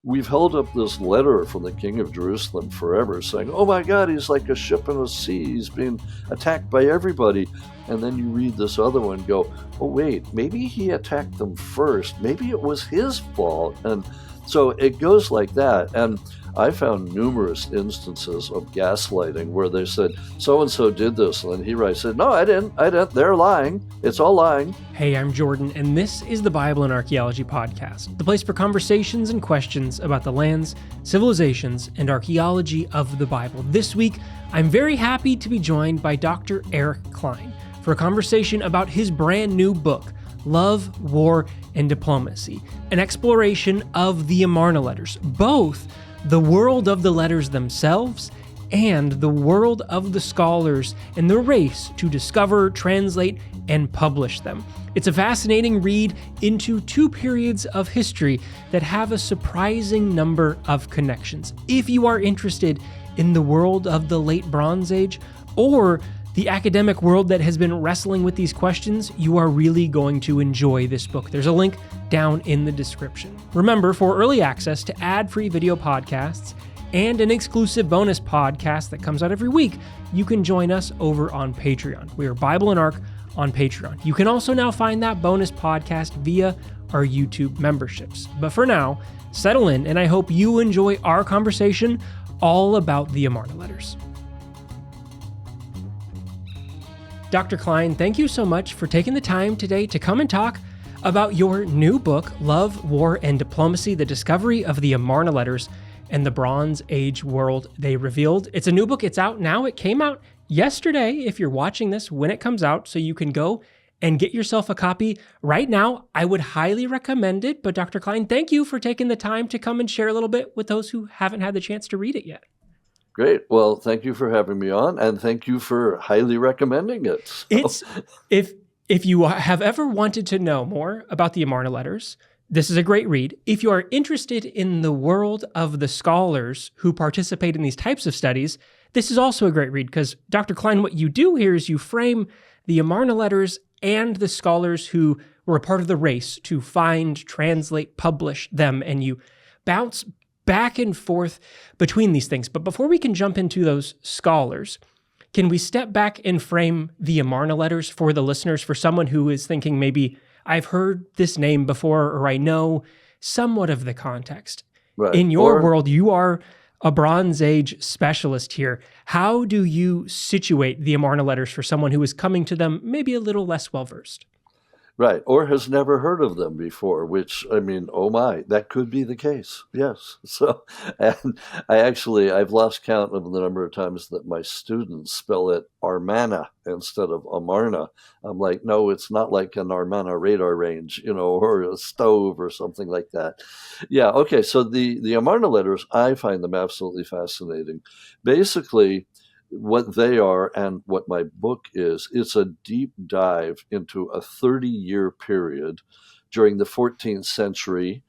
we've held up this letter from the king of Jerusalem forever saying, oh my God, he's like a ship in a sea. He's being attacked by everybody. And then you read this other one and go, oh, wait, maybe he attacked them first. Maybe it was his fault. And so it goes like that. And I found numerous instances of gaslighting where they said, so-and-so did this. And he writes, no, I didn't. They're lying. It's all lying. Hey, I'm Jordan, and this is the Bible and Archaeology podcast, the place for conversations and questions about the lands, civilizations, and archaeology of the Bible. This week, I'm very happy to be joined by Dr. Eric Cline for a conversation about his brand new book, Love, War, and Diplomacy, an exploration of the Amarna Letters, both the world of the letters themselves and the world of the scholars and the race to discover, translate, and publish them. It's a fascinating read into two periods of history that have a surprising number of connections. If you are interested in the world of the Late Bronze Age or the academic world that has been wrestling with these questions, you are really going to enjoy this book. There's a link down in the description. Remember, for early access to ad-free video podcasts and an exclusive bonus podcast that comes out every week, you can join us over on Patreon. We are Bible and Arc on Patreon. You can also now find that bonus podcast via our YouTube memberships. But for now, settle in, and I hope you enjoy our conversation all about the Amarna Letters. Dr. Cline, thank you so much for taking the time today to come and talk about your new book, Love, War, and Diplomacy, The Discovery of the Amarna Letters and the Bronze Age World They Revealed. It's a new book. It's out now. It came out yesterday, if you're watching this when it comes out, so you can go and get yourself a copy right now. I would highly recommend it. But Dr. Cline, thank you for taking the time to come and share a little bit with those who haven't had the chance to read it yet. Great. Well, thank you for having me on, and thank you for highly recommending it. So. It's if you have ever wanted to know more about the Amarna Letters, this is a great read. If you are interested in the world of the scholars who participate in these types of studies, this is also a great read because, Dr. Cline, what you do here is you frame the Amarna Letters and the scholars who were a part of the race to find, translate, publish them, and you bounce back and forth between these things. But before we can jump into those scholars, can we step back and frame the Amarna Letters for the listeners, for someone who is thinking maybe, I've heard this name before, or I know somewhat of the context. Right. In your world, you are a Bronze Age specialist here. How do you situate the Amarna Letters for someone who is coming to them maybe a little less well-versed? Right, or has never heard of them before, which, I mean, oh my, that could be the case, yes. So, and I've lost count of the number of times that my students spell it Armana instead of Amarna. I'm like, no, it's not like an Armana radar range, or a stove or something like that. Yeah, okay, so the Amarna Letters, I find them absolutely fascinating. Basically, what they are and what my book is, it's a deep dive into a 30-year period during the 14th century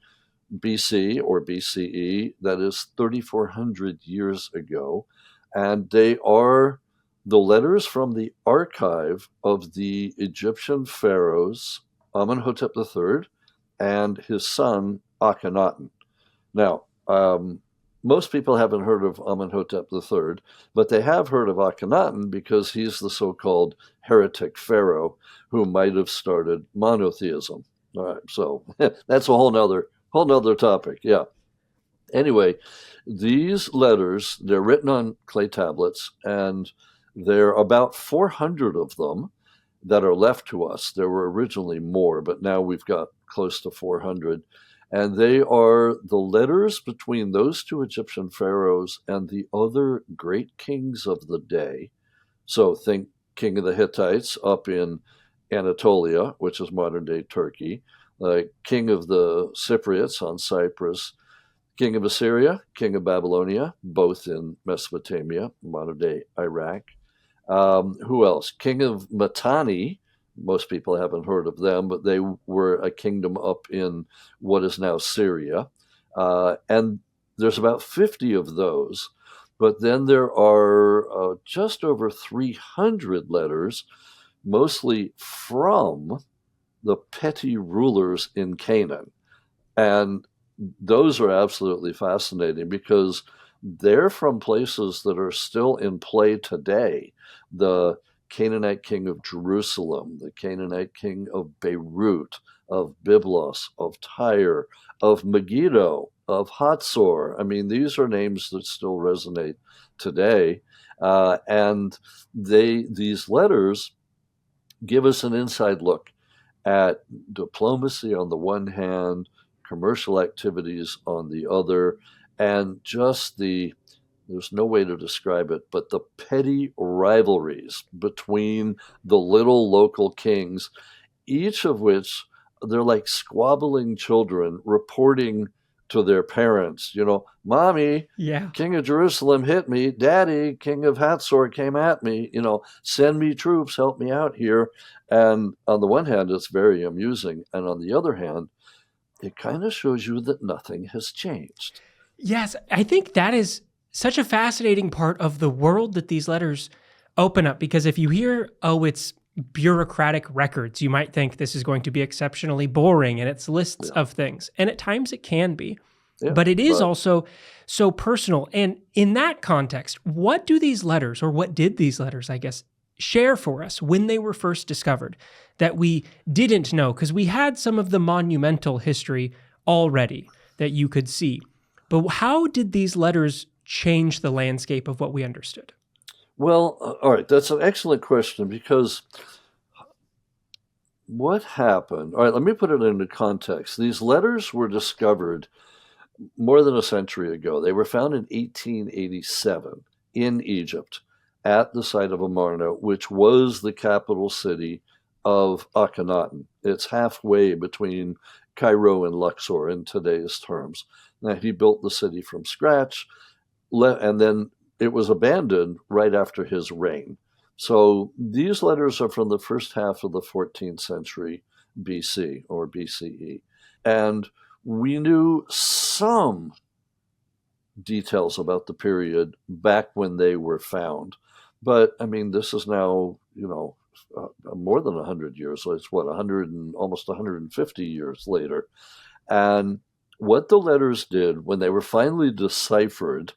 BC or BCE, that is 3,400 years ago. And they are the letters from the archive of the Egyptian pharaohs, Amenhotep III and his son, Akhenaten. Now, most people haven't heard of Amenhotep III, but they have heard of Akhenaten because he's the so-called heretic pharaoh who might have started monotheism. All right, so that's a whole nother topic. Yeah. Anyway, these letters, they're written on clay tablets, and there are about 400 of them that are left to us. There were originally more, but now we've got close to 400. And they are the letters between those two Egyptian pharaohs and the other great kings of the day. So think King of the Hittites up in Anatolia, which is modern-day Turkey, King of the Cypriots on Cyprus, King of Assyria, King of Babylonia, both in Mesopotamia, modern-day Iraq. Who else? King of Mitanni. Most people haven't heard of them, but they were a kingdom up in what is now Syria. And there's about 50 of those. But then there are just over 300 letters, mostly from the petty rulers in Canaan. And those are absolutely fascinating because they're from places that are still in play today. The Canaanite king of Jerusalem, the Canaanite king of Beirut, of Byblos, of Tyre, of Megiddo, of Hatzor. I mean, these are names that still resonate today. And these letters give us an inside look at diplomacy on the one hand, commercial activities on the other, and just there's no way to describe it, but the petty rivalries between the little local kings, each of which they're like squabbling children reporting to their parents, Mommy, Yeah. King of Jerusalem hit me. Daddy, King of Hatzor came at me. Send me troops, help me out here. And on the one hand, it's very amusing. And on the other hand, it kind of shows you that nothing has changed. Yes, I think that is such a fascinating part of the world that these letters open up, because if you hear, oh, it's bureaucratic records, you might think this is going to be exceptionally boring and it's lists of things. And at times it can be. Yeah, but it is also so personal. And in that context, what do these letters, or what did these letters, I guess, share for us when they were first discovered that we didn't know? Because we had some of the monumental history already that you could see. But how did these letters change the landscape of what we understood? Well, all right, that's an excellent question, because what happened? All right, let me put it into context. These letters were discovered more than a century ago. They were found in 1887 in Egypt at the site of Amarna, which was the capital city of Akhenaten. It's halfway between Cairo and Luxor in today's terms. Now, he built the city from scratch, and then it was abandoned right after his reign. So these letters are from the first half of the 14th century BC or BCE. And we knew some details about the period back when they were found. But I mean, this is now, more than 100 years. So it's 100 and almost 150 years later. And what the letters did when they were finally deciphered,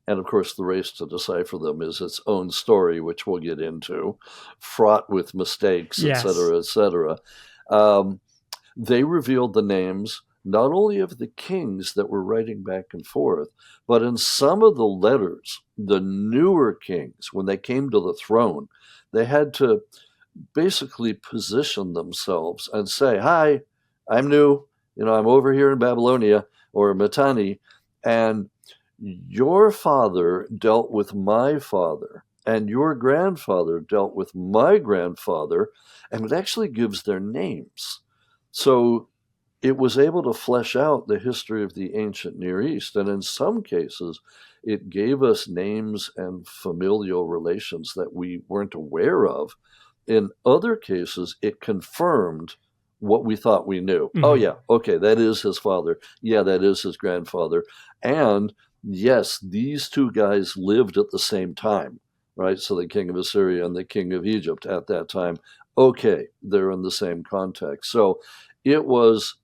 and of course, the race to decipher them is its own story, which we'll get into, fraught with mistakes, et cetera, et cetera. They revealed the names not only of the kings that were writing back and forth, but in some of the letters, the newer kings, when they came to the throne, they had to basically position themselves and say, "Hi, I'm new. I'm over here in Babylonia or Mitanni, and your father dealt with my father, and your grandfather dealt with my grandfather," and it actually gives their names. So it was able to flesh out the history of the ancient Near East. And in some cases, it gave us names and familial relations that we weren't aware of. In other cases, it confirmed what we thought we knew. Mm-hmm. Oh, yeah, okay, that is his father. Yeah, that is his grandfather. And yes, these two guys lived at the same time, right? So the king of Assyria and the king of Egypt at that time. Okay, they're in the same context. So it was,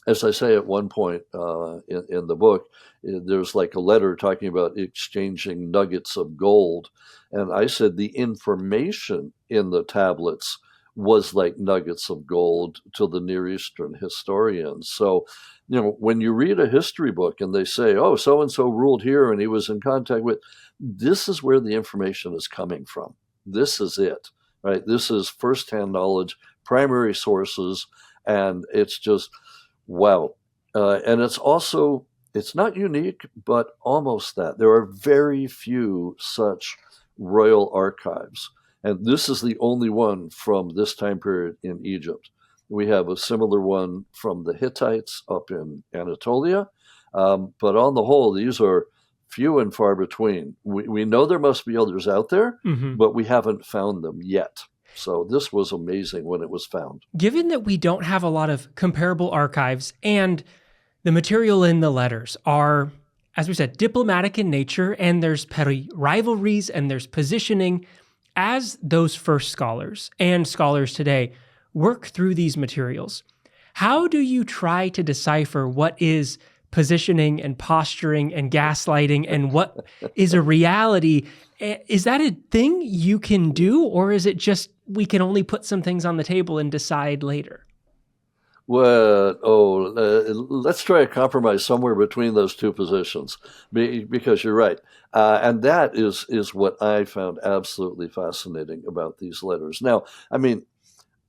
as I say at one point in the book, there's like a letter talking about exchanging nuggets of gold. And I said the information in the tablets was like nuggets of gold to the Near Eastern historians. So, when you read a history book and they say, oh, so-and-so ruled here and he was in contact with, this is where the information is coming from. This is it, right? This is firsthand knowledge, primary sources, and it's just, wow. And it's not unique, but almost that. There are very few such royal archives. And this is the only one from this time period in Egypt. We have a similar one from the Hittites up in Anatolia. But on the whole, these are few and far between. We know there must be others out there, but we haven't found them yet. So this was amazing when it was found. Given that we don't have a lot of comparable archives and the material in the letters are, as we said, diplomatic in nature, and there's petty rivalries and there's positioning, as those first scholars and scholars today work through these materials, How do you try to decipher what is positioning and posturing and gaslighting and what is a reality? Is that a thing you can do, or is it just we can only put some things on the table and decide later? Well, let's try a compromise somewhere between those two positions, because you're right, and that is what I found absolutely fascinating about these letters. Now, I mean,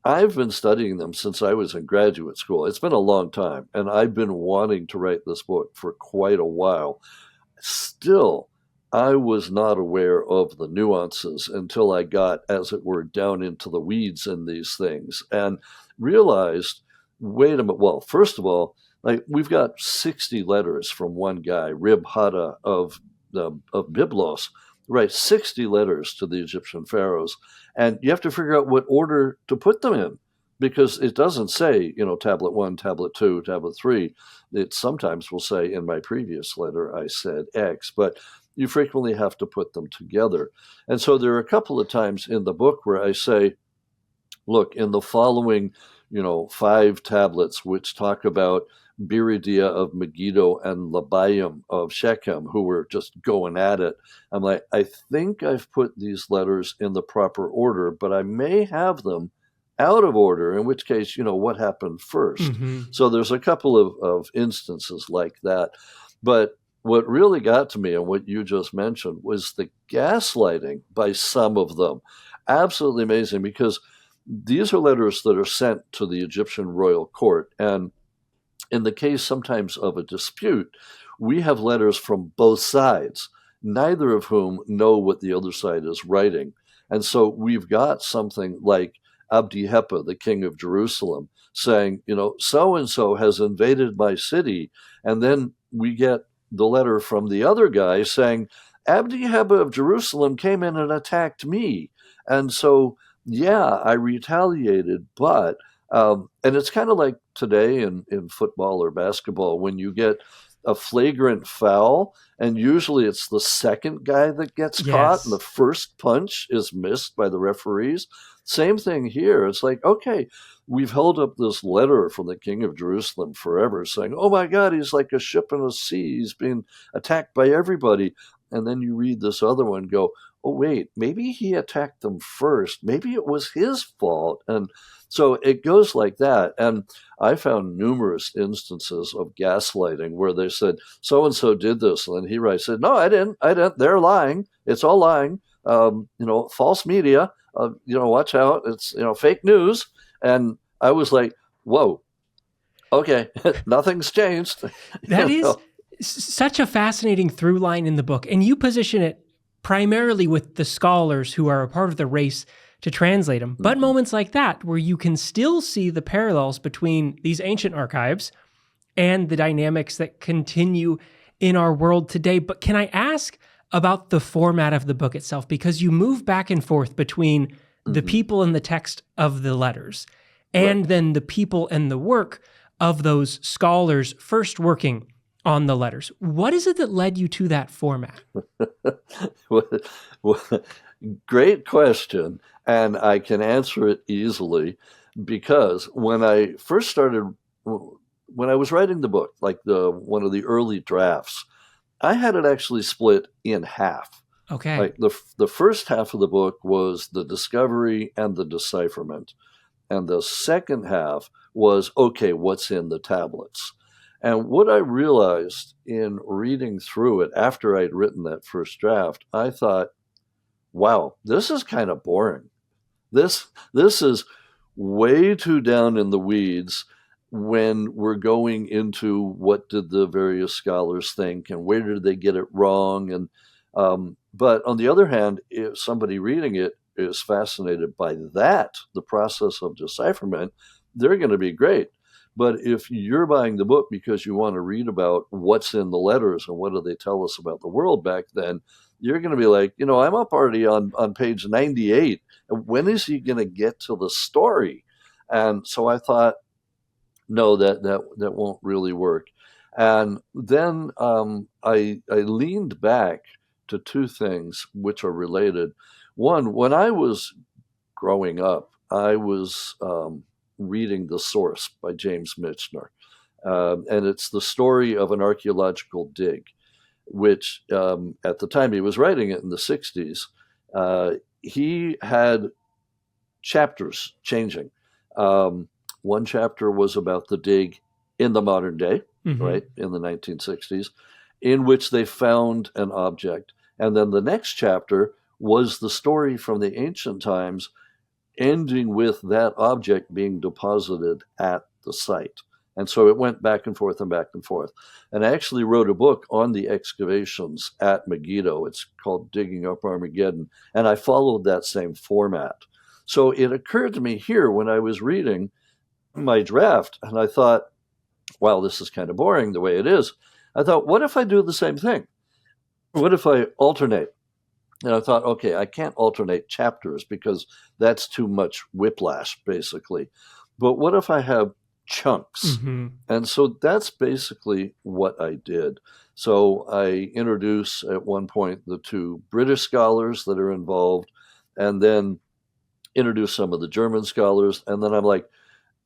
I've been studying them since I was in graduate school. It's been a long time, and I've been wanting to write this book for quite a while. Still, I was not aware of the nuances until I got, as it were, down into the weeds in these things and realized, wait a minute. Well, first of all, like we've got 60 letters from one guy, Rib Hada of Byblos, right? 60 letters to the Egyptian pharaohs, and you have to figure out what order to put them in because it doesn't say, tablet one, tablet two, tablet three. It sometimes will say, in my previous letter, I said X, but you frequently have to put them together. And so there are a couple of times in the book where I say, look, in the following, 5 tablets, which talk about Biridia of Megiddo and Labayim of Shechem, who were just going at it. I'm like, I think I've put these letters in the proper order, but I may have them out of order, in which case, what happened first? Mm-hmm. So there's a couple of instances like that. But what really got to me and what you just mentioned was the gaslighting by some of them. Absolutely amazing, because these are letters that are sent to the Egyptian royal court. And in the case sometimes of a dispute, we have letters from both sides, neither of whom know what the other side is writing. And so we've got something like Abdi Hepa, the king of Jerusalem, saying, so and so has invaded my city. And then we get the letter from the other guy saying, Abdi Hepa of Jerusalem came in and attacked me. And so, yeah, I retaliated, but and it's kind of like today in football or basketball when you get a flagrant foul, and usually it's the second guy that gets caught, and the Yes. first punch is missed by the referees. Same thing here. It's like, okay, we've held up this letter from the king of Jerusalem forever saying, oh my God, he's like a ship in a sea. He's being attacked by everybody. And then you read this other one and go, oh, wait, maybe he attacked them first. Maybe it was his fault. And so it goes like that. And I found numerous instances of gaslighting where they said, so and so did this. And then he writes, said, no, I didn't. I didn't. They're lying. It's all lying. False media. Watch out. It's, fake news. And I was like, whoa, okay, nothing's changed. That you is know? such a fascinating through line in the book. And you position it primarily with the scholars who are a part of the race to translate them. But Mhm. moments like that, where you can still see the parallels between these ancient archives and the dynamics that continue in our world today. But can I ask about the format of the book itself? Because you move back and forth between the Mhm. people and the text of the letters, Right. and then the people and the work of those scholars first working on the letters. What is it that led you to that format? Well, well, great question, and I can answer it easily because when I first started, when I was writing the book, like the one of the early drafts, I had it actually split in half. Okay. Like the first half of the book was the discovery and the decipherment, and the second half was, okay, what's in the tablets? And what I realized in reading through it after I'd written that first draft, I thought, wow, this is kind of boring. This is way too down in the weeds when we're going into what did the various scholars think and where did they get it wrong. And but on the other hand, if somebody reading it is fascinated by that, the process of decipherment, they're going to be great. But if you're buying the book because you want to read about what's in the letters and what do they tell us about the world back then, you're going to be like, I'm up already on page 98. When is he going to get to the story? And so I thought, no, that won't really work. And then I leaned back to two things which are related. One, when I was growing up, I was reading The Source by James Michener. And it's the story of an archaeological dig, which at the time he was writing it in the 60s, he had chapters changing. One chapter was about the dig in the modern day, right, in the 1960s, in which they found an object. And then the next chapter was the story from the ancient times, ending with that object being deposited at the site. And so it went back and forth and back and forth. And I actually wrote a book on the excavations at Megiddo. It's called Digging Up Armageddon. And I followed that same format. So it occurred to me here when I was reading my draft, and I thought, wow, this is kind of boring the way it is. I thought, what if I do the same thing? What if I alternate? And I thought, okay, I can't alternate chapters because that's too much whiplash, basically. But what if I have chunks? And so that's basically what I did. So I introduce at one point the two British scholars that are involved, and then introduce some of the German scholars. And then I'm like,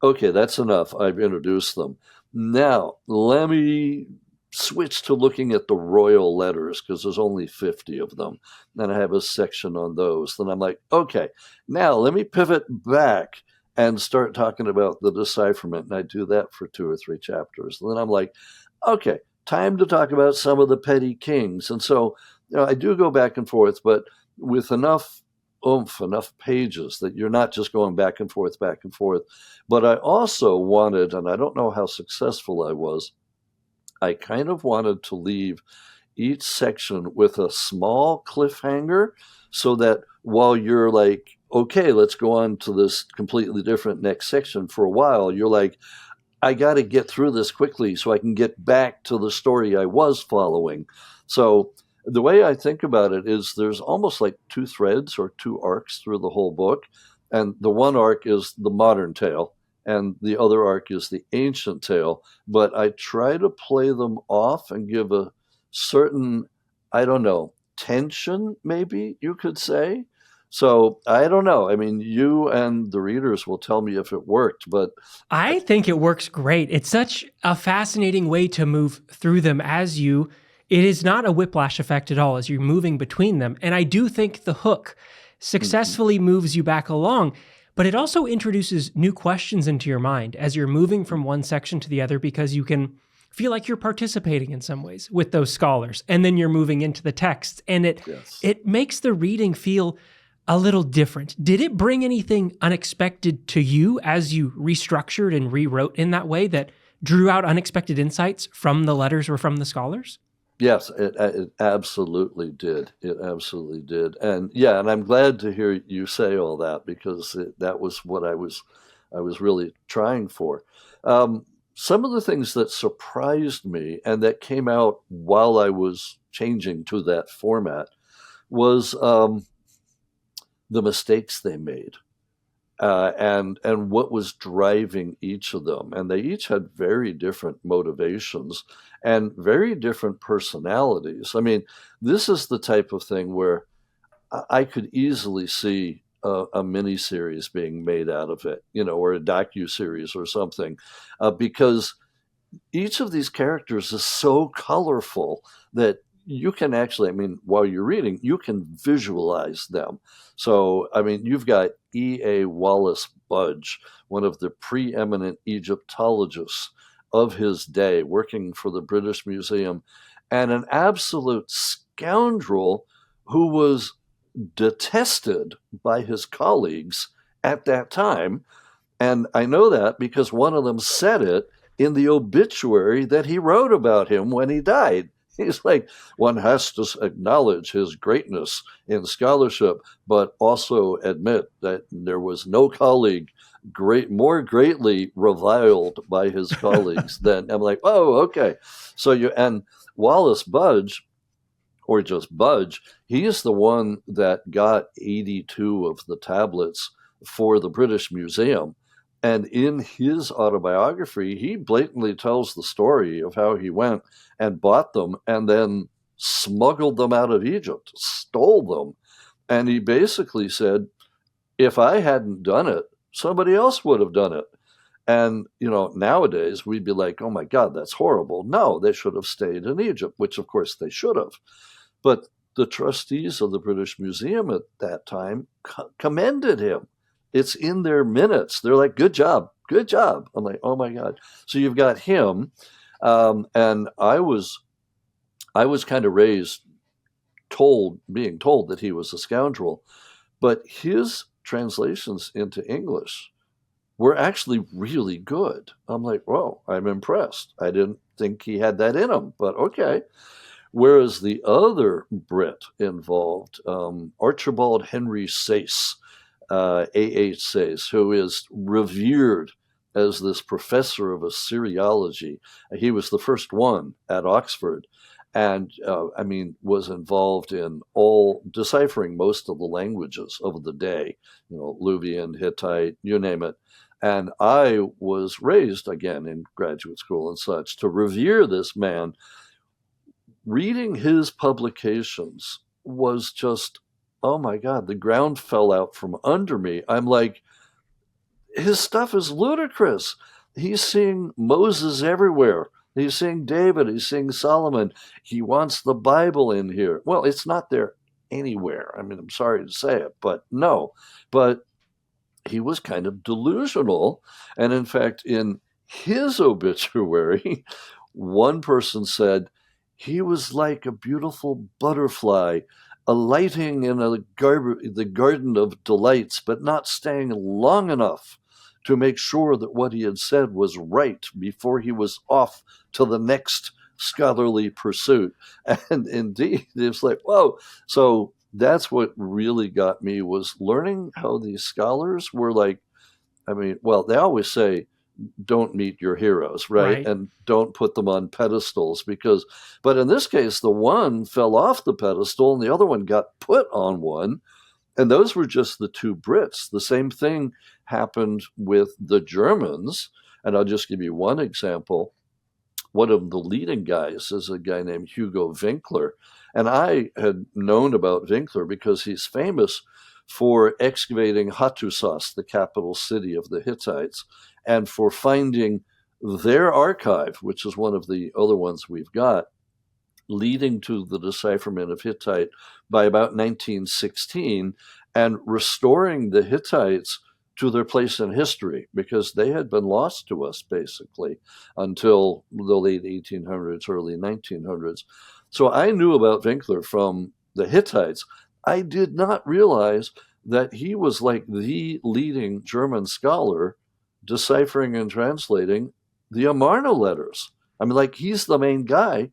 okay, that's enough. I've introduced them. Now, let me switch to looking at the royal letters, because there's only 50 of them. And I have a section on those. Then I'm like, okay, now let me pivot back and start talking about the decipherment. And I do that for 2 or 3 chapters. And then I'm like, okay, time to talk about some of the petty kings. And so, I do go back and forth, but with enough oomph, enough pages that you're not just going back and forth, back and forth. But I also wanted, and I don't know how successful I was, I kind of wanted to leave each section with a small cliffhanger so that while you're like, okay, let's go on to this completely different next section for a while, you're like, I got to get through this quickly so I can get back to the story I was following. So the way I think about it is there's almost like 2 threads or 2 arcs through the whole book. And the one arc is the modern tale, and the other arc is the ancient tale. But I try to play them off and give a certain, I don't know, tension, maybe you could say. So I don't know. I mean, you and the readers will tell me if it worked, but I think it works great. It's such a fascinating way to move through them it is not a whiplash effect at all as you're moving between them. And I do think the hook successfully moves you back along, but it also introduces new questions into your mind as you're moving from one section to the other, because you can feel like you're participating in some ways with those scholars. And then you're moving into the texts, and it makes the reading feel a little different. Did it bring anything unexpected to you as you restructured and rewrote in that way that drew out unexpected insights from the letters or from the scholars? Yes, it absolutely did. It absolutely did. And yeah, and I'm glad to hear you say all that, because that was what I was really trying for. Some of the things that surprised me and that came out while I was changing to that format was the mistakes they made. And what was driving each of them. And they each had very different motivations and very different personalities. I mean, this is the type of thing where I could easily see a miniseries being made out of it, or a docuseries or something, because each of these characters is so colorful that you can actually, I mean, while you're reading, you can visualize them. So, I mean, you've got E.A. Wallace Budge, one of the preeminent Egyptologists of his day, working for the British Museum, and an absolute scoundrel who was detested by his colleagues at that time. And I know that because one of them said it in the obituary that he wrote about him when he died. He's like, one has to acknowledge his greatness in scholarship, but also admit that there was no colleague more greatly reviled by his colleagues than. I'm like, oh, okay. So and Wallace Budge, or just Budge, he is the one that got 82 of the tablets for the British Museum. And in his autobiography, he blatantly tells the story of how he went and bought them and then smuggled them out of Egypt, stole them. And he basically said, if I hadn't done it, somebody else would have done it. And, nowadays we'd be like, oh my God, that's horrible. No, they should have stayed in Egypt, which of course they should have. But the trustees of the British Museum at that time commended him. It's in their minutes. They're like, good job, good job. I'm like, oh my God. So you've got him. And I was kind of raised being told that he was a scoundrel, but his translations into English were actually really good. I'm like, whoa, I'm impressed. I didn't think he had that in him, but okay. Whereas the other Brit involved, Archibald Henry Sayce, A.H. Sayce, who is revered as this professor of Assyriology. He was the first one at Oxford, and was involved in all deciphering most of the languages of the day, Luvian, Hittite, you name it. And I was raised, again, in graduate school and such, to revere this man. Reading his publications was just, oh my God, the ground fell out from under me. I'm like, his stuff is ludicrous. He's seeing Moses everywhere. He's seeing David. He's seeing Solomon. He wants the Bible in here. Well, it's not there anywhere. I mean, I'm sorry to say it, but no. But he was kind of delusional. And in fact, in his obituary, one person said, he was like a beautiful butterfly alighting in the garden of delights, but not staying long enough to make sure that what he had said was right before he was off to the next scholarly pursuit. And indeed, it's like, whoa. So that's what really got me, was learning how these scholars were like, they always say, don't meet your heroes, right? And don't put them on pedestals, but in this case, the one fell off the pedestal and the other one got put on one. And those were just the two Brits. The same thing happened with the Germans. And I'll just give you one example. One of the leading guys is a guy named Hugo Winkler. And I had known about Winkler because he's famous for excavating Hattusas, the capital city of the Hittites, and for finding their archive, which is one of the other ones we've got, leading to the decipherment of Hittite by about 1916, and restoring the Hittites to their place in history, because they had been lost to us basically until the late 1800s, early 1900s. So I knew about Winkler from the Hittites. I did not realize that he was like the leading German scholar deciphering and translating the Amarna Letters. He's the main guy.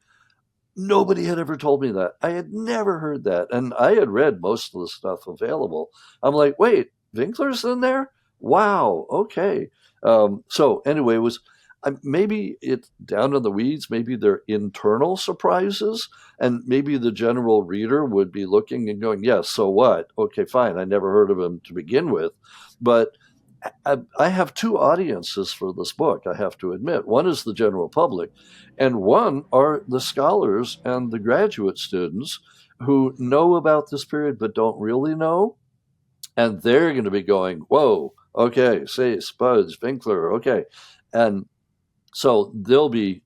Nobody had ever told me that. I had never heard that. And I had read most of the stuff available. I'm like, wait, Winkler's in there? Wow, okay. So anyway, it was maybe it's down in the weeds. Maybe they're internal surprises. And maybe the general reader would be looking and going, yes, so what? Okay, fine. I never heard of him to begin with. But I have two audiences for this book, I have to admit. One is the general public, and one are the scholars and the graduate students who know about this period but don't really know. And they're going to be going, whoa, okay, say, Spuds, Winkler, okay. And so they'll be,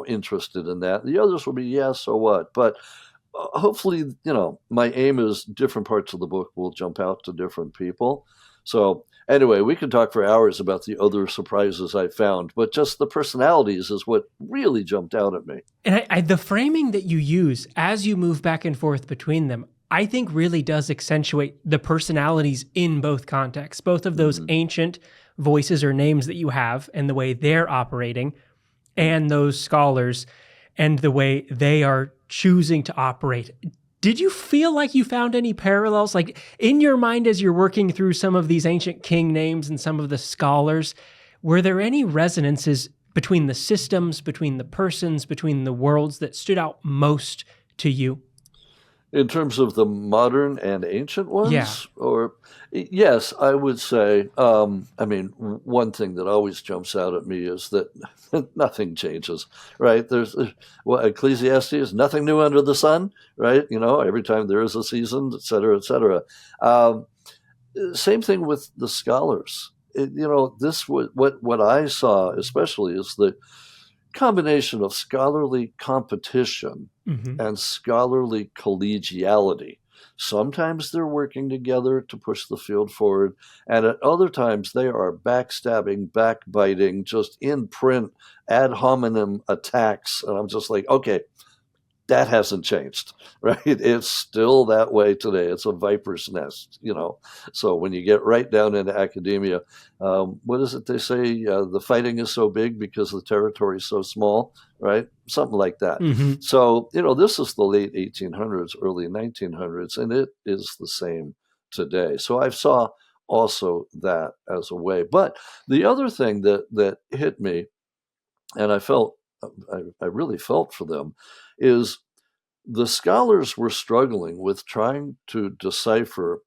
interested in that. The others will be, yeah, so what? But hopefully, my aim is different parts of the book will jump out to different people. So anyway, we could talk for hours about the other surprises I found, but just the personalities is what really jumped out at me. And the framing that you use as you move back and forth between them, I think really does accentuate the personalities in both contexts, both of those ancient voices or names that you have and the way they're operating, and those scholars and the way they are choosing to operate. Did you feel like you found any parallels? Like in your mind as you're working through some of these ancient king names and some of the scholars, were there any resonances between the systems, between the persons, between the worlds that stood out most to you? In terms of the modern and ancient ones? Yeah. Or yes, I would say, one thing that always jumps out at me is that nothing changes, right? There's, Ecclesiastes, nothing new under the sun, right? Every time there is a season, et cetera, et cetera. Same thing with the scholars. this was what I saw especially is the combination of scholarly competition Hmm. and scholarly collegiality. Sometimes they're working together to push the field forward, and at other times they are backstabbing, backbiting, just in print ad hominem attacks. And I'm just like, okay, that hasn't changed, right? It's still that way today. It's a viper's nest. So when you get right down into academia, what is it they say? The fighting is so big because the territory is so small, right? Something like that. Hmm. So, this is the late 1800s, early 1900s, and it is the same today. So I saw also that as a way. But the other thing that hit me, and I really felt for them, is the scholars were struggling with trying to decipher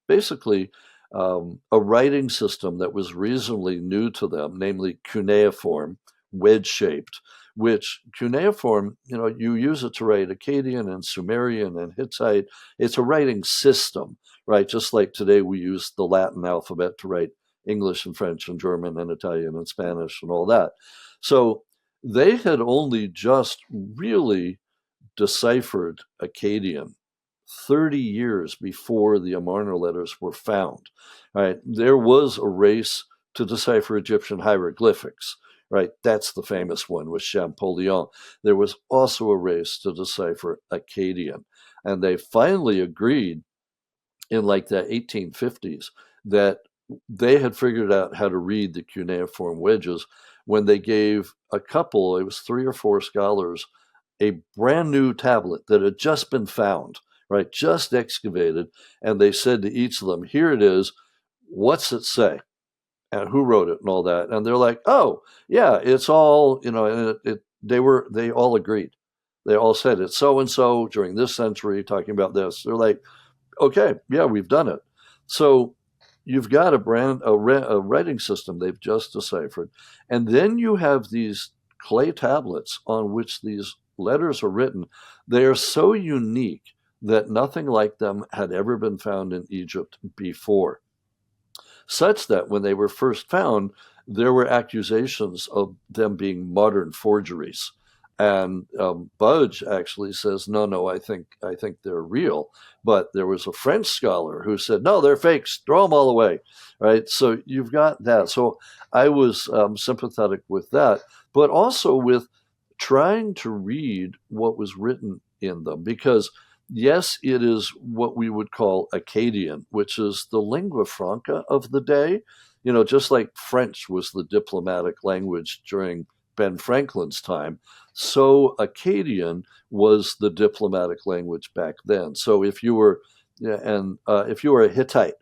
basically a writing system that was reasonably new to them, namely cuneiform, wedge shaped, which cuneiform, you use it to write Akkadian and Sumerian and Hittite. It's a writing system, right? Just like today we use the Latin alphabet to write English and French and German and Italian and Spanish and all that. So they had only just really deciphered Akkadian 30 years before the Amarna letters were found. Right? There was a race to decipher Egyptian hieroglyphics. Right? That's the famous one with Champollion. There was also a race to decipher Akkadian. And they finally agreed in like the 1850s that they had figured out how to read the cuneiform wedges when they gave a couple, it was three or four scholars, a brand new tablet that had just been found, right? Just excavated. And they said to each of them, here it is. What's it say? And who wrote it and all that? And they're like, oh, yeah, it's all, and they all agreed. They all said it's so and so during this century talking about this. They're like, okay, yeah, we've done it. So you've got a writing system they've just deciphered, and then you have these clay tablets on which these letters are written. They are so unique that nothing like them had ever been found in Egypt before, such that when they were first found, there were accusations of them being modern forgeries. And Budge actually says, no, I think they're real. But there was a French scholar who said, no, they're fakes. Throw them all away, right? So you've got that. So I was sympathetic with that, but also with trying to read what was written in them, because yes, it is what we would call Akkadian, which is the lingua franca of the day. Just like French was the diplomatic language during Ben Franklin's time, so Akkadian was the diplomatic language back then. So if you were, yeah, and if you were a Hittite,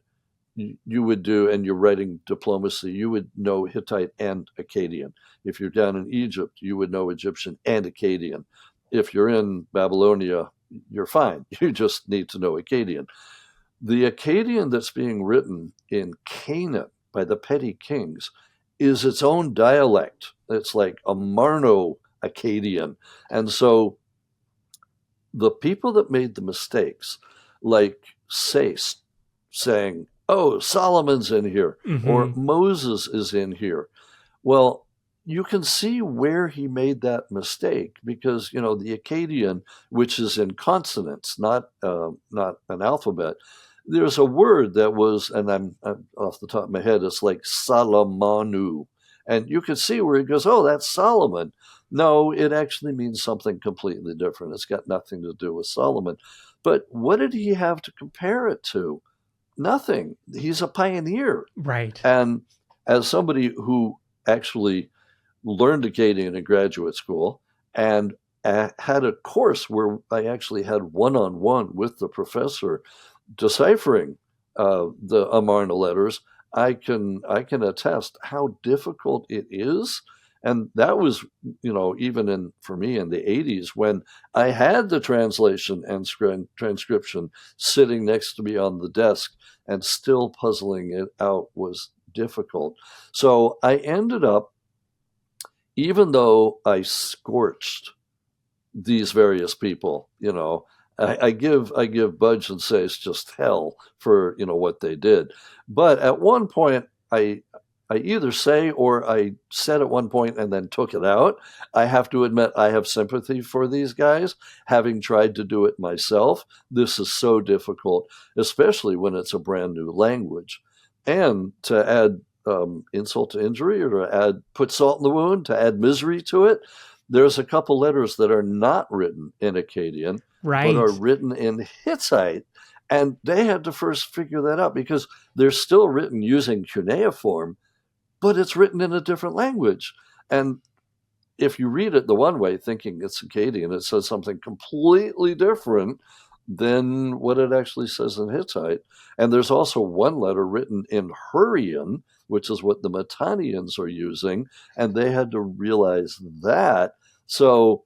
you would do, and you're writing diplomacy, you would know Hittite and Akkadian. If you're down in Egypt, you would know Egyptian and Akkadian. If you're in Babylonia, you're fine. You just need to know Akkadian. The Akkadian that's being written in Canaan by the petty kings is its own dialect. It's like a Marno Akkadian. And so the people that made the mistakes, like Sayce saying, oh, Solomon's in here, or Hmm. Moses is in here. Well, you can see where he made that mistake because the Akkadian, which is in consonants, not an alphabet. There's a word that was, and I'm off the top of my head, it's like Salamanu, and you can see where he goes, oh, that's Solomon. No, it actually means something completely different. It's got nothing to do with Solomon. But what did he have to compare it to? Nothing. He's a pioneer. Right. And as somebody who actually learned Akkadian in graduate school and had a course where I actually had one-on-one with the professor deciphering the Amarna letters, I can attest how difficult it is. And that was, even for me in the 80s when I had the translation and transcription sitting next to me on the desk, and still puzzling it out was difficult. So I ended up, even though I scorched these various people, I give Budge and Sayce just hell for what they did. But at one point, I I either say or I said at one point and then took it out. I have to admit I have sympathy for these guys, having tried to do it myself. This is so difficult, especially when it's a brand new language. And to add insult to injury, or to add put salt in the wound, to add misery to it, there's a couple letters that are not written in Akkadian, but are Right. written in Hittite. And they had to first figure that out because they're still written using cuneiform, but it's written in a different language. And if you read it the one way, thinking it's Akkadian, it says something completely different than what it actually says in Hittite. And there's also one letter written in Hurrian, which is what the Mitannians are using, and they had to realize that. So,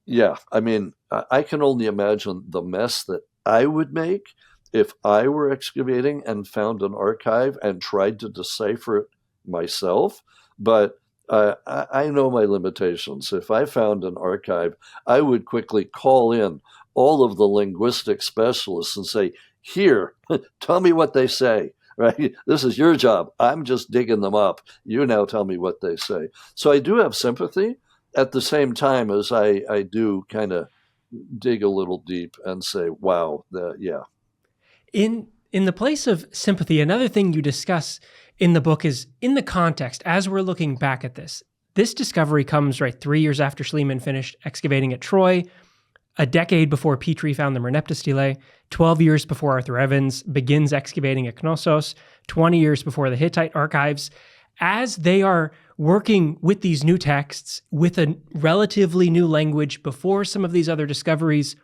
yeah, I mean, I can only imagine the mess that I would make if I were excavating and found an archive and tried to decipher it myself. But I know my limitations. If I found an archive, I would quickly call in all of the linguistic specialists and say, "Here, tell me what they say." Right? This is your job. I'm just digging them up. You now tell me what they say. So I do have sympathy at the same time as I do kind of dig a little deep and say, wow, yeah. In the place of sympathy, another thing you discuss in the book is in the context as we're looking back at this. This discovery comes right 3 years after Schliemann finished excavating at Troy, a decade before Petrie found the Merneptah stele, 12 years before Arthur Evans begins excavating at Knossos, 20 years before the Hittite archives. As they are working with these new texts, with a relatively new language before some of these other discoveries,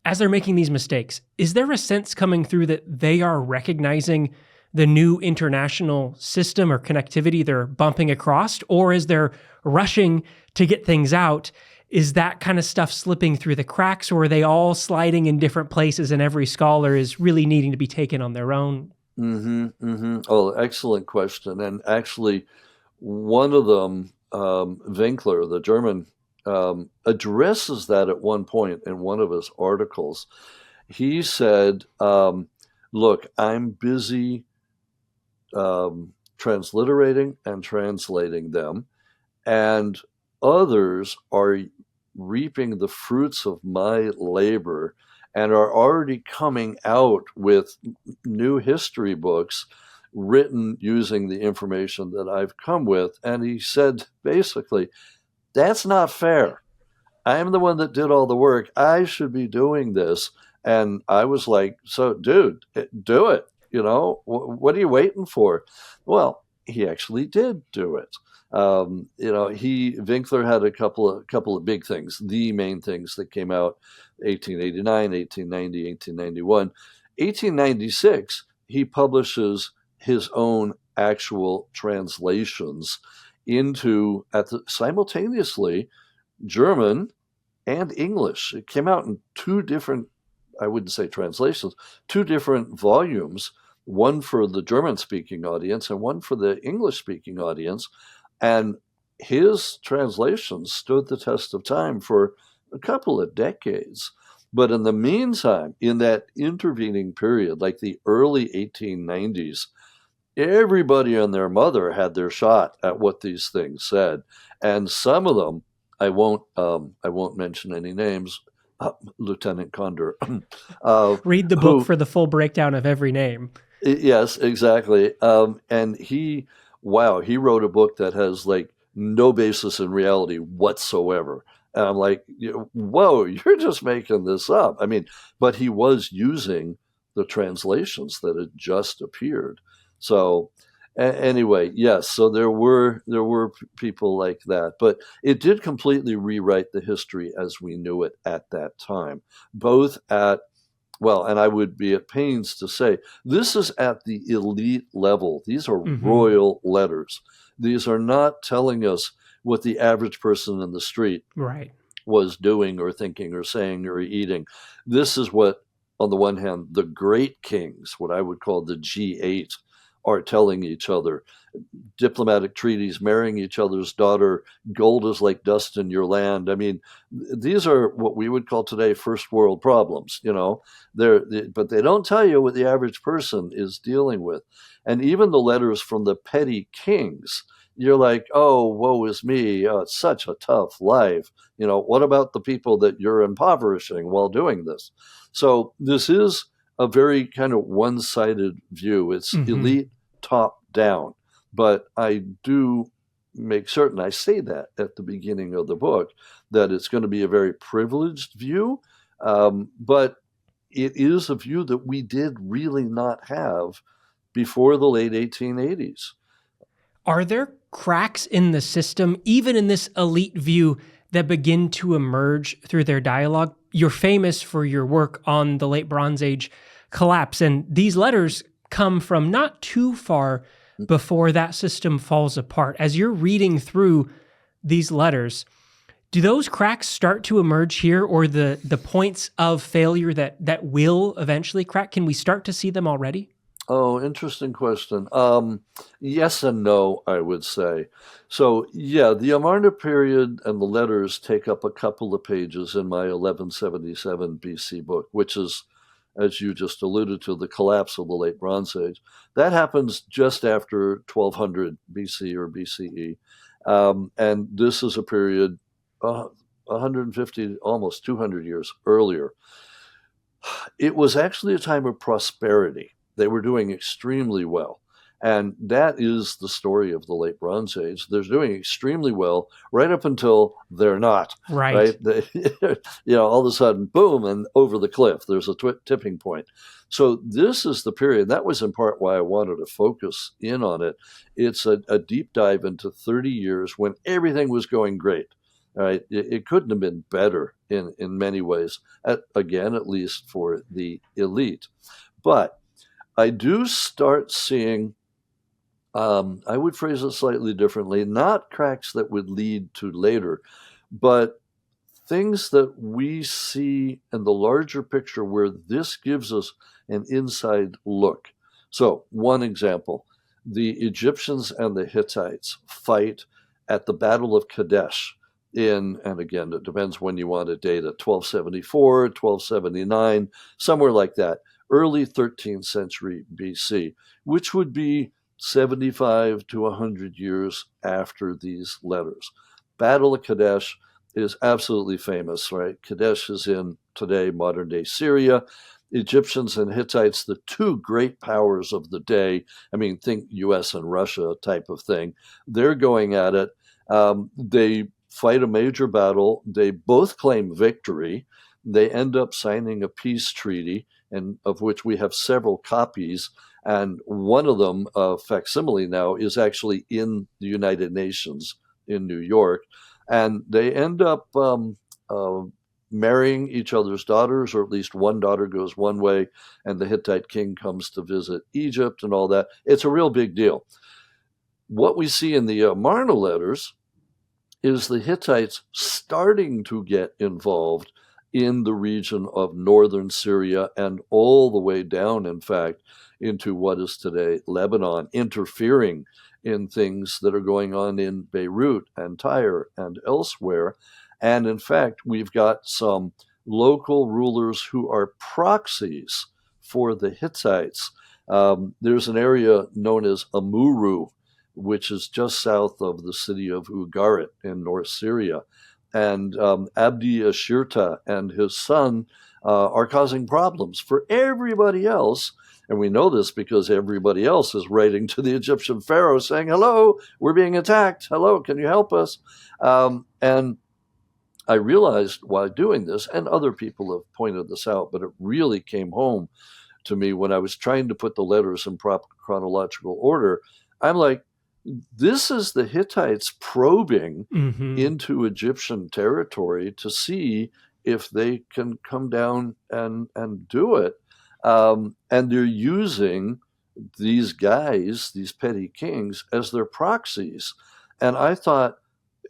as they're making these mistakes, is there a sense coming through that they are recognizing the new international system or connectivity they're bumping across, or is they're rushing to get things out? Is that kind of stuff slipping through the cracks, or are they all sliding in different places and every scholar is really needing to be taken on their own? Oh, excellent question. And actually, one of them, Winkler, the German, addresses that at one point in one of his articles. He said, look, I'm busy transliterating and translating them, and others are reaping the fruits of my labor and are already coming out with new history books written using the information that I've come with. And he said, basically, that's not fair. I'm the one that did all the work. I should be doing this. And I was like, so, dude, do it. You know, what are you waiting for? Well, he actually did do it. Winkler had a couple of big things. The main things that came out: 1889, 1890, 1891, 1896. He publishes his own actual translations into simultaneously German and English. It came out in two different, I wouldn't say translations, two different volumes, one for the German speaking audience and one for the English speaking audience. And his translations stood the test of time for a couple of decades. But in the meantime, in that intervening period, like the early 1890s, everybody and their mother had their shot at what these things said. And some of them, I won't mention any names, Lieutenant Condor, Read the book who, for the full breakdown of every name. yes, exactly. And wow, he wrote a book that has like no basis in reality whatsoever. And I'm like, whoa, you're just making this up. I mean, but he was using the translations that had just appeared. So anyway, yes, so there were people like that, but it did completely rewrite the history as we knew it at that time, both at well, and I would be at pains to say this is at the elite level. These are Mm-hmm. royal letters. These are not telling us what the average person in the street Right. was doing or thinking or saying or eating. This is what, on the one hand, the great kings, what I would call the G8, are telling each other. diplomatic treaties, marrying each other's daughter, gold is like dust in your land. I mean, these are what we would call today first world problems, you know. But they don't tell you what the average person is dealing with. And even the letters from the petty kings, you're like, oh, woe is me. Oh, it's such a tough life. You know, what about the people that you're impoverishing while doing this? So this is a very kind of one-sided view. It's Hmm. elite top down. But I do make certain I say that at the beginning of the book, that it's going to be a very privileged view, but it is a view that we did really not have before the late 1880s. Are there cracks in the system, even in this elite view, that begin to emerge through their dialogue? You're famous for your work on the late Bronze Age collapse, and these letters come from not too far before that system falls apart. As you're reading through these letters, do those cracks start to emerge here, or the points of failure that will eventually crack? Can we start to see them already? Oh, interesting question. Yes and no, I would say. So, yeah, the Amarna period and the letters take up a couple of pages in my 1177 BC book, which is, as you just alluded to, the collapse of the late Bronze Age. That happens just after 1200 BC or BCE. And this is a period 150, almost 200 years earlier. It was actually a time of prosperity. They were doing extremely well. And that is the story of the late Bronze Age. They're doing extremely well right up until they're not, Right. right? All of a sudden, boom, and over the cliff. There's a tipping point. So this is the period. That was in part why I wanted to focus in on it. It's a deep dive into 30 years when everything was going great. Right? It couldn't have been better in many ways, again, at least for the elite. But I do start seeing, I would phrase it slightly differently, not cracks that would lead to later, but things that we see in the larger picture where this gives us an inside look. So, one example, the Egyptians and the Hittites fight at the Battle of Kadesh and again, it depends when you want to date it, 1274, 1279, somewhere like that, early 13th century BC, which would be 75 to 100 years after these letters. Battle of Kadesh is absolutely famous, right? Kadesh is in today modern day Syria. Egyptians and Hittites, the two great powers of the day. I mean, think US and Russia type of thing. They're going at it. They fight a major battle. They both claim victory. They end up signing a peace treaty, and of which we have several copies. And one of them, facsimile now, is actually in the United Nations in New York. And they end up marrying each other's daughters, or at least one daughter goes one way, and the Hittite king comes to visit Egypt and all that. It's a real big deal. What we see in the Amarna letters is the Hittites starting to get involved in the region of northern Syria and all the way down, in fact, into what is today Lebanon, interfering in things that are going on in Beirut and Tyre and elsewhere. And in fact, we've got some local rulers who are proxies for the Hittites. There's an area known as Amuru, which is just south of the city of Ugarit in North Syria. And Abdi Ashirta and his son are causing problems for everybody else. And we know this because everybody else is writing to the Egyptian pharaoh saying, hello, we're being attacked. Hello, can you help us? And I realized while doing this, and other people have pointed this out, but it really came home to me when I was trying to put the letters in proper chronological order. I'm like, this is the Hittites probing Hmm. into Egyptian territory to see if they can come down and do it. And they're using these guys, these petty kings, as their proxies. And I thought,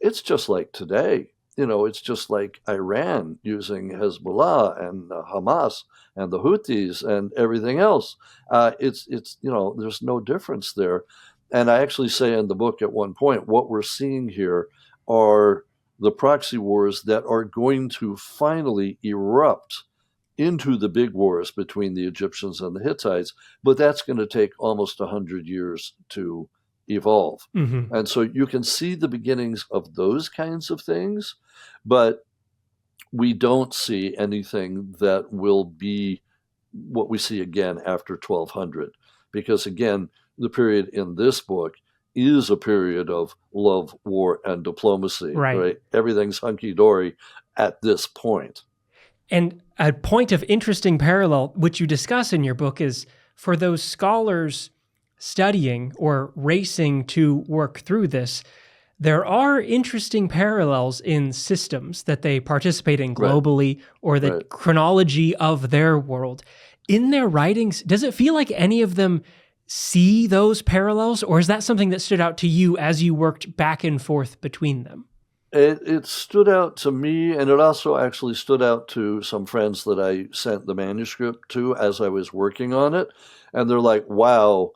it's just like today. It's just like Iran using Hezbollah and Hamas and the Houthis and everything else. It's there's no difference there. And I actually say in the book at one point, what we're seeing here are the proxy wars that are going to finally erupt into the big wars between the Egyptians and the Hittites, but that's going to take almost 100 years to evolve. Mm-hmm. And so you can see the beginnings of those kinds of things, but we don't see anything that will be what we see again after 1200. Because again, the period in this book is a period of love, war, and diplomacy, Right. right? Everything's hunky-dory at this point. And a point of interesting parallel, which you discuss in your book, is for those scholars studying or racing to work through this, there are interesting parallels in systems that they participate in Right, globally or the right. chronology of their world. In their writings, does it feel like any of them see those parallels, or is that something that stood out to you as you worked back and forth between them? It stood out to me, and it also actually stood out to some friends that I sent the manuscript to as I was working on it. And they're like, wow,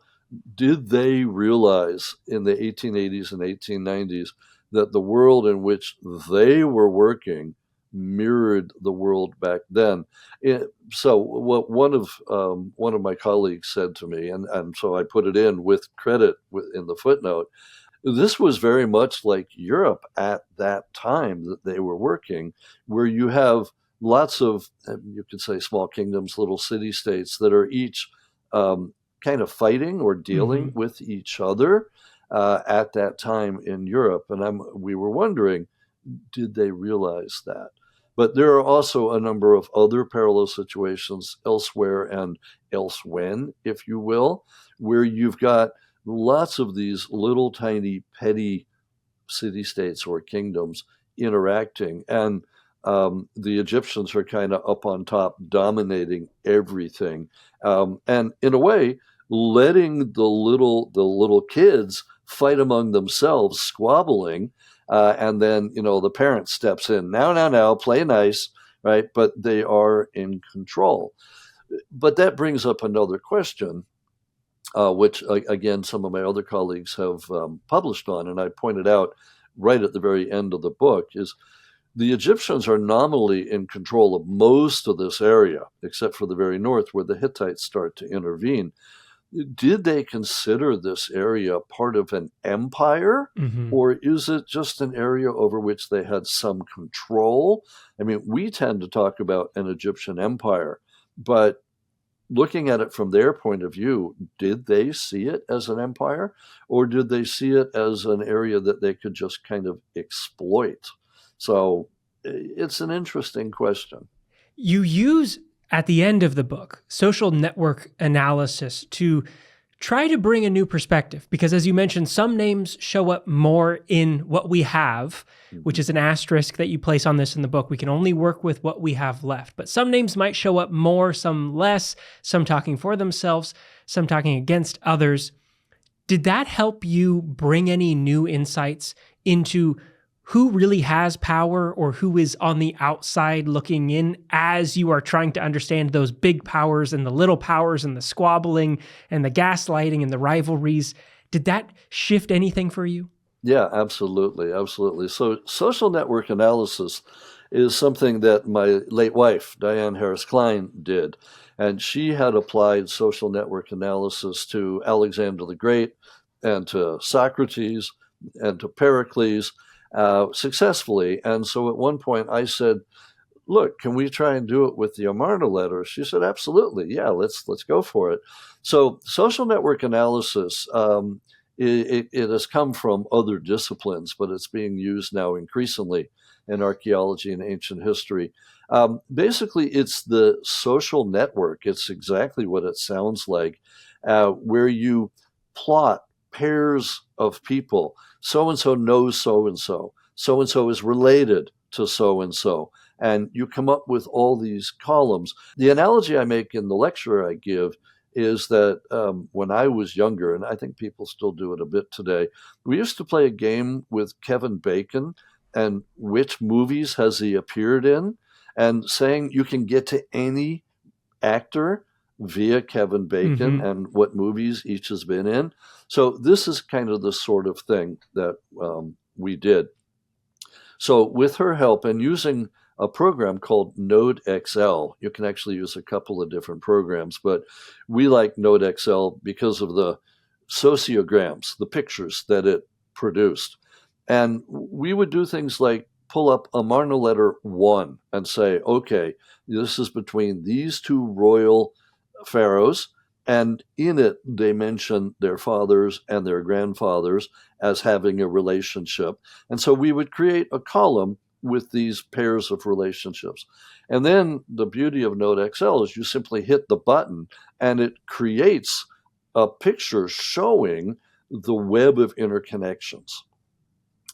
did they realize in the 1880s and 1890s that the world in which they were working mirrored the world back then? So what one of my colleagues said to me, and so I put it in with credit in the footnote, this was very much like Europe at that time that they were working, where you have lots of, you could say, small kingdoms, little city states that are each kind of fighting or Mm-hmm. dealing with each other at that time in Europe. And we were wondering, did they realize that? But there are also a number of other parallel situations elsewhere and elsewhen, if you will, where you've got lots of these little tiny petty city states or kingdoms interacting. And the Egyptians are kind of up on top, dominating everything. And in a way, letting the little kids fight among themselves, squabbling, and then the parent steps in. Now, play nice, right? But they are in control. But that brings up another question, which again some of my other colleagues have published on, and I pointed out right at the very end of the book, is the Egyptians are nominally in control of most of this area, except for the very north where the Hittites start to intervene. Did they consider this area part of an empire, Mm-hmm. or is it just an area over which they had some control? I mean, we tend to talk about an Egyptian empire, but looking at it from their point of view, did they see it as an empire, or did they see it as an area that they could just kind of exploit? So it's an interesting question. You use at the end of the book social network analysis to try to bring a new perspective because, as you mentioned, some names show up more in what we have, which Mhm. is an asterisk that you place on this in the book. We can only work with what we have left. But some names might show up more, some less, some talking for themselves, some talking against others. Did that help you bring any new insights into who really has power or who is on the outside looking in as you are trying to understand those big powers and the little powers and the squabbling and the gaslighting and the rivalries? Did that shift anything for you? Yeah, absolutely, absolutely. So social network analysis is something that my late wife, Diane Harris Cline, did. And she had applied social network analysis to Alexander the Great and to Socrates and to Pericles successfully. And so at one point I said, look, can we try and do it with the Amarna Letters? She said, absolutely. Yeah, let's go for it. So social network analysis, it has come from other disciplines, but it's being used now increasingly in archaeology and ancient history. Basically, it's the social network. It's exactly what it sounds like, where you plot pairs of people. So and so knows so and so. So and so is related to so and so. And you come up with all these columns. The analogy I make in the lecture I give is that when I was younger, and I think people still do it a bit today, we used to play a game with Kevin Bacon and which movies has he appeared in, and saying you can get to any actor via Kevin Bacon Mm-hmm. and what movies each has been in. So this is kind of the sort of thing that we did. So with her help and using a program called Node XL, you can actually use a couple of different programs, but we like Node XL because of the sociograms, the pictures that it produced. And we would do things like pull up Amarna Letter 1 and say, okay, this is between these two royal pharaohs, and in it they mention their fathers and their grandfathers as having a relationship. And so we would create a column with these pairs of relationships. And then the beauty of Node XL is you simply hit the button and it creates a picture showing the web of interconnections.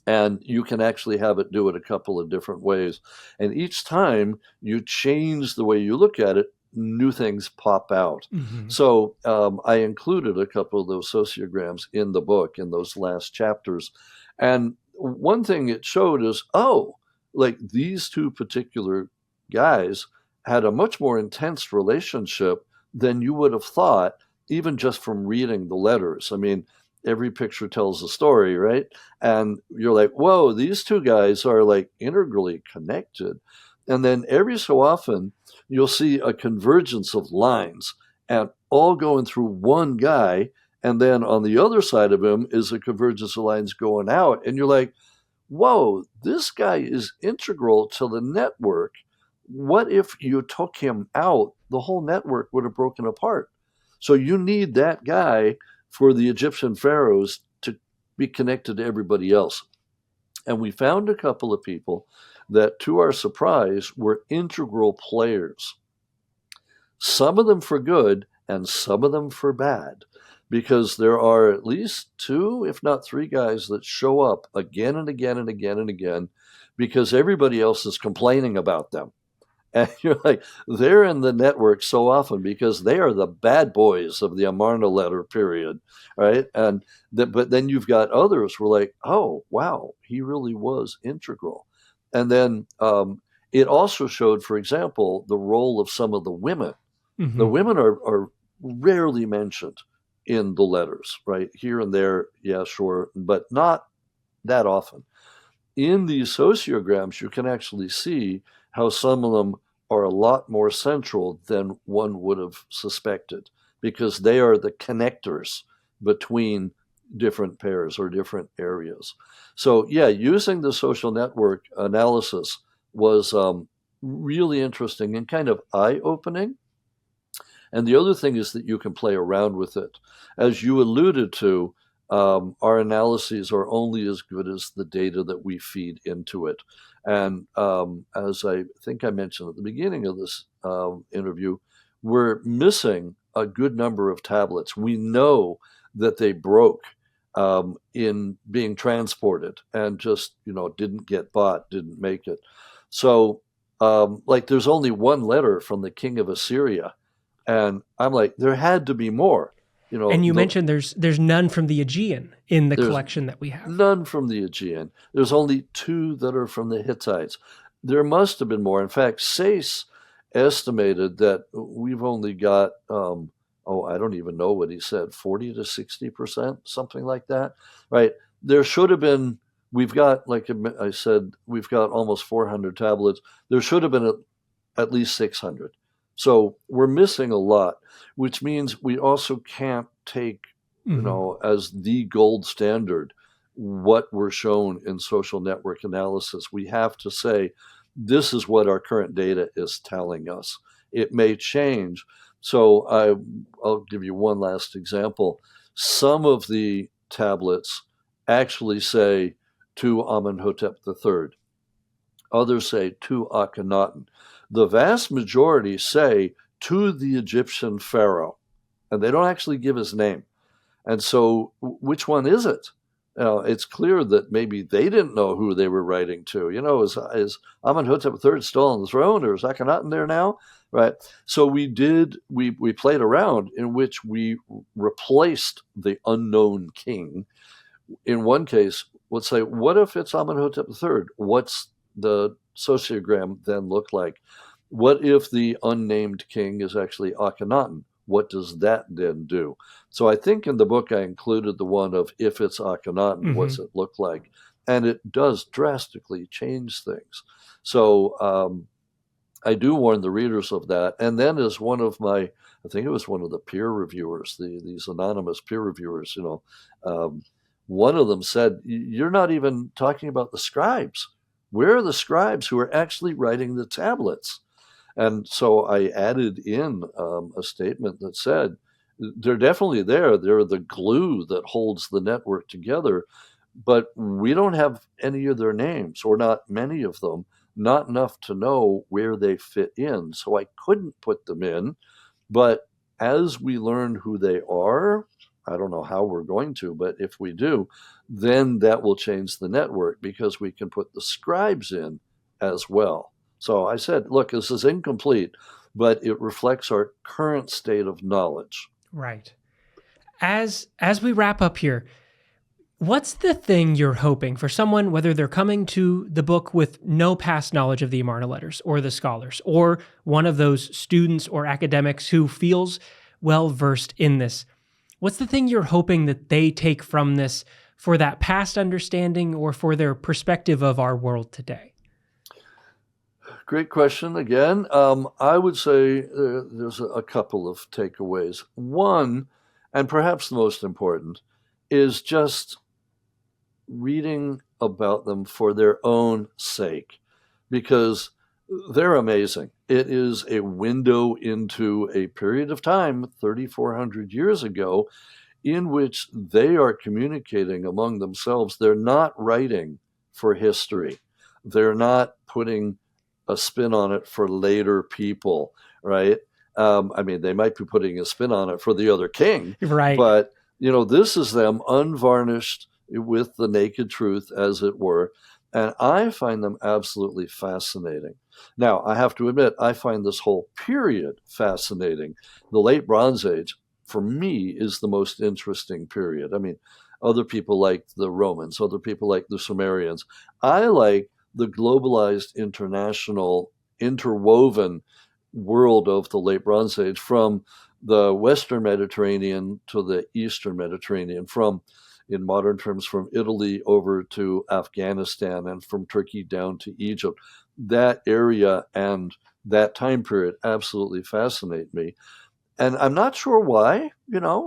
And you can actually have it do it a couple of different ways. And each time you change the way you look at it, new things pop out. Mm-hmm. So I included a couple of those sociograms in the book in those last chapters. And one thing it showed is, oh, like these two particular guys had a much more intense relationship than you would have thought, even just from reading the letters. I mean, every picture tells a story, right? And you're like, whoa, these two guys are like integrally connected. And then every so often, you'll see a convergence of lines and all going through one guy. And then on the other side of him is a convergence of lines going out. And you're like, whoa, this guy is integral to the network. What if you took him out? The whole network would have broken apart. So you need that guy for the Egyptian pharaohs to be connected to everybody else. And we found a couple of people that, to our surprise, were integral players. Some of them for good and some of them for bad, because there are at least two, if not three guys that show up again and again and again and again because everybody else is complaining about them. And you're like, they're in the network so often because they are the bad boys of the Amarna letter period, right? But then you've got others who are like, oh, wow, he really was integral. And then it also showed, for example, the role of some of the women. Mm-hmm. The women are rarely mentioned in the letters, right? Here and there, yeah, sure, but not that often. In these sociograms, you can actually see how some of them are a lot more central than one would have suspected, because they are the connectors between different pairs or different areas. So, yeah, using the social network analysis was really interesting and kind of eye-opening. And the other thing is that you can play around with it. As you alluded to, our analyses are only as good as the data that we feed into it. And as I think I mentioned at the beginning of this interview, we're missing a good number of tablets. We know that they broke in being transported and just, didn't get bought, didn't make it. So, like, there's only one letter from the king of Assyria. And I'm like, there had to be more. And you mentioned there's none from the Aegean in the There's collection that we have. none from the Aegean. There's only two that are from the Hittites. There must have been more. In fact, Sayce estimated that we've only got, I don't even know what he said, 40 to 60%, something like that, right? There should have been, we've got, like I said, we've got almost 400 tablets. There should have been at least 600. So we're missing a lot, which means we also can't take, as the gold standard what we're shown in social network analysis. We have to say, this is what our current data is telling us. It may change. So I'll give you one last example. Some of the tablets actually say to Amenhotep III. Others say to Akhenaten. The vast majority say to the Egyptian pharaoh, and they don't actually give his name. And so, which one is it? It's clear that maybe they didn't know who they were writing to. Is Amenhotep III still on the throne, or is Akhenaten there now? Right. So we played around in which we replaced the unknown king. In one case, let's say, what if it's Amenhotep III? What's the sociogram then look like? What if the unnamed king is actually Akhenaten? what does that then do? So I think in the book I included the one of if it's Akhenaten, Hmm. what's it look like? And it does drastically change things. So I do warn the readers of that. And then as one of my, I think it was one of the peer reviewers, these anonymous peer reviewers, one of them said, "You're not even talking about the scribes. Where are the scribes who are actually writing the tablets?" And so I added in a statement that said, they're definitely there. They're the glue that holds the network together, but we don't have any of their names, or not many of them, not enough to know where they fit in. So I couldn't put them in. But as we learn who they are, I don't know how we're going to, but if we do, then that will change the network because we can put the scribes in as well. So I said, look, this is incomplete, but it reflects our current state of knowledge. Right. As we wrap up here, what's the thing you're hoping for someone, whether they're coming to the book with no past knowledge of the Amarna Letters or the scholars, or one of those students or academics who feels well versed in this? What's the thing you're hoping that they take from this for that past understanding or for their perspective of our world today? Great question again. I would say there's a couple of takeaways. One, and perhaps the most important, is just reading about them for their own sake, because they're amazing. It is a window into a period of time, 3,400 years ago, in which they are communicating among themselves. They're not writing for history. They're not putting a spin on it for later people, right? I mean, they might be putting a spin on it for the other king, Right. but this is them unvarnished with the naked truth, as it were. And I find them absolutely fascinating. Now, I have to admit, I find this whole period fascinating. The late Bronze Age, for me, is the most interesting period. I mean, other people like the Romans, other people like the Sumerians. I like the globalized, international, interwoven world of the late Bronze Age, from the Western Mediterranean to the Eastern Mediterranean, from, in modern terms, from Italy over to Afghanistan, and from Turkey down to Egypt. That area and that time period absolutely fascinate me. And I'm not sure why.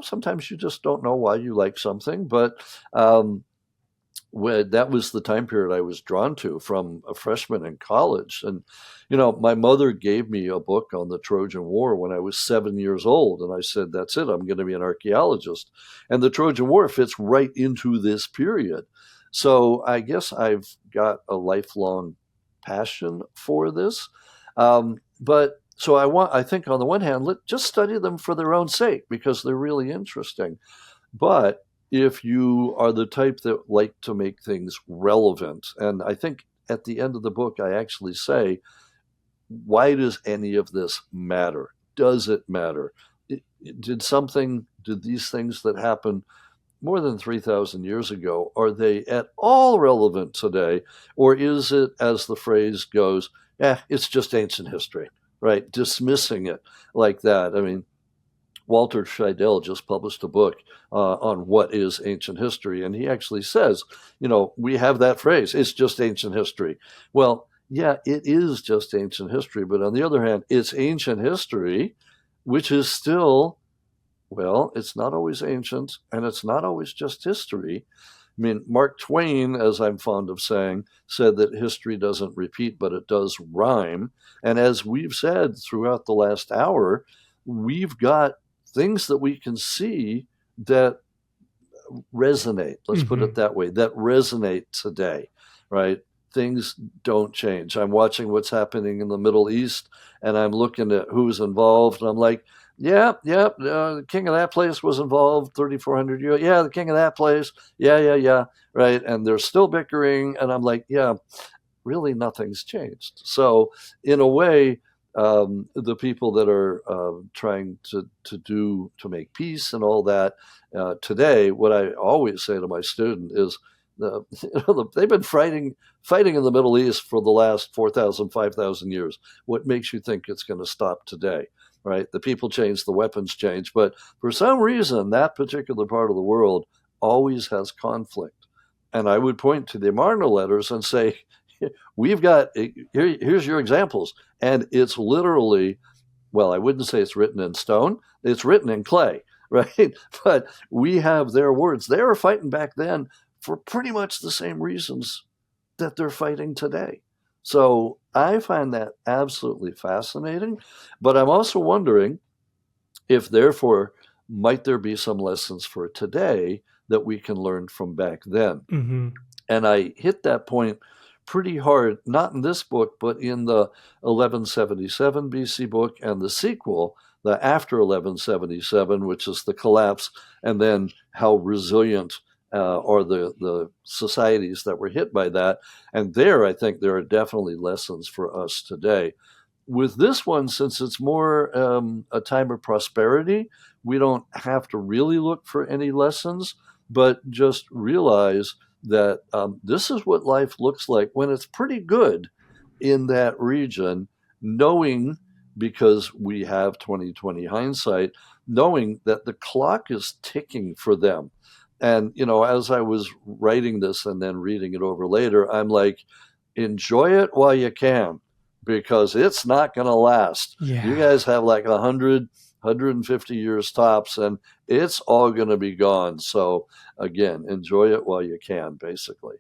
Sometimes you just don't know why you like something, but um, that was the time period I was drawn to from a freshman in college. And, my mother gave me a book on the Trojan War when I was 7 years old. And I said, that's it, I'm going to be an archaeologist. And the Trojan War fits right into this period. So I guess I've got a lifelong passion for this. But so I think on the one hand, just study them for their own sake because they're really interesting. But if you are the type that like to make things relevant, and I think at the end of the book, I actually say, why does any of this matter? Does it matter? Did these things that happened more than 3,000 years ago, are they at all relevant today? Or is it, as the phrase goes, it's just ancient history, right? Dismissing it like that. I mean, Walter Scheidel just published a book on what is ancient history, and he actually says, we have that phrase, it's just ancient history. Well, yeah, it is just ancient history, but on the other hand, it's ancient history, which is still, well, it's not always ancient, and it's not always just history. I mean, Mark Twain, as I'm fond of saying, said that history doesn't repeat, but it does rhyme. And as we've said throughout the last hour, we've got things that we can see that resonate. Let's put Hmm. it that way, that resonate today, right? Things don't change. I'm watching what's happening in the Middle East, and I'm looking at who's involved, and I'm like, yeah, the king of that place was involved 3,400 years. Yeah, the king of that place. Yeah, right. And they're still bickering, and I'm like, yeah, really nothing's changed. So in a way, the people that are trying to make peace and all that today, what I always say to my student is, They've been fighting in the Middle East for the last 4,000, 5,000 years. What makes you think it's going to stop today? Right? The people change, the weapons change, but for some reason, that particular part of the world always has conflict. And I would point to the Amarna Letters and say, we've got, here's your examples. And it's literally, well, I wouldn't say it's written in stone, it's written in clay, right? But we have their words. They were fighting back then for pretty much the same reasons that they're fighting today. So I find that absolutely fascinating. But I'm also wondering if, therefore, might there be some lessons for today that we can learn from back then? Mm-hmm. And I hit that point pretty hard, not in this book, but in the 1177 BC book and the sequel, the After 1177, which is the collapse, and then how resilient are the societies that were hit by that. And there, I think there are definitely lessons for us today. With this one, since it's more a time of prosperity, we don't have to really look for any lessons, but just realize that this is what life looks like when it's pretty good in that region, knowing, because we have 2020 hindsight, knowing that the clock is ticking for them. And, as I was writing this and then reading it over later, I'm like, enjoy it while you can, because it's not going to last. Yeah. You guys have like 100, 150 years tops, and it's all going to be gone. So again, enjoy it while you can, basically.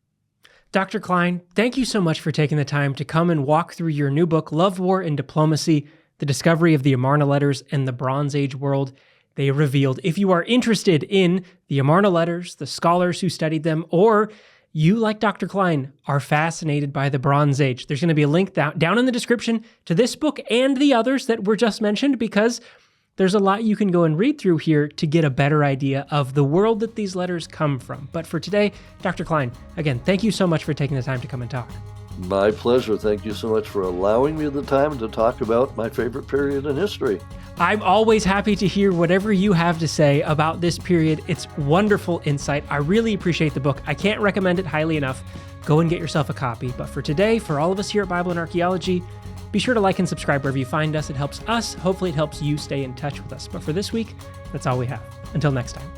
Dr. Cline, thank you so much for taking the time to come and walk through your new book, Love, War, and Diplomacy, The Discovery of the Amarna Letters and the Bronze Age World They Revealed. If you are interested in the Amarna Letters, the scholars who studied them, or you, like Dr. Cline, are fascinated by the Bronze Age, there's going to be a link down in the description to this book and the others that were just mentioned, because there's a lot you can go and read through here to get a better idea of the world that these letters come from. But for today, Dr. Cline, again, thank you so much for taking the time to come and talk. My pleasure. Thank you so much for allowing me the time to talk about my favorite period in history. I'm always happy to hear whatever you have to say about this period. It's wonderful insight. I really appreciate the book. I can't recommend it highly enough. Go and get yourself a copy. But for today, for all of us here at Bible and Archaeology, be sure to like and subscribe wherever you find us. It helps us. Hopefully it helps you stay in touch with us. But for this week, that's all we have. Until next time.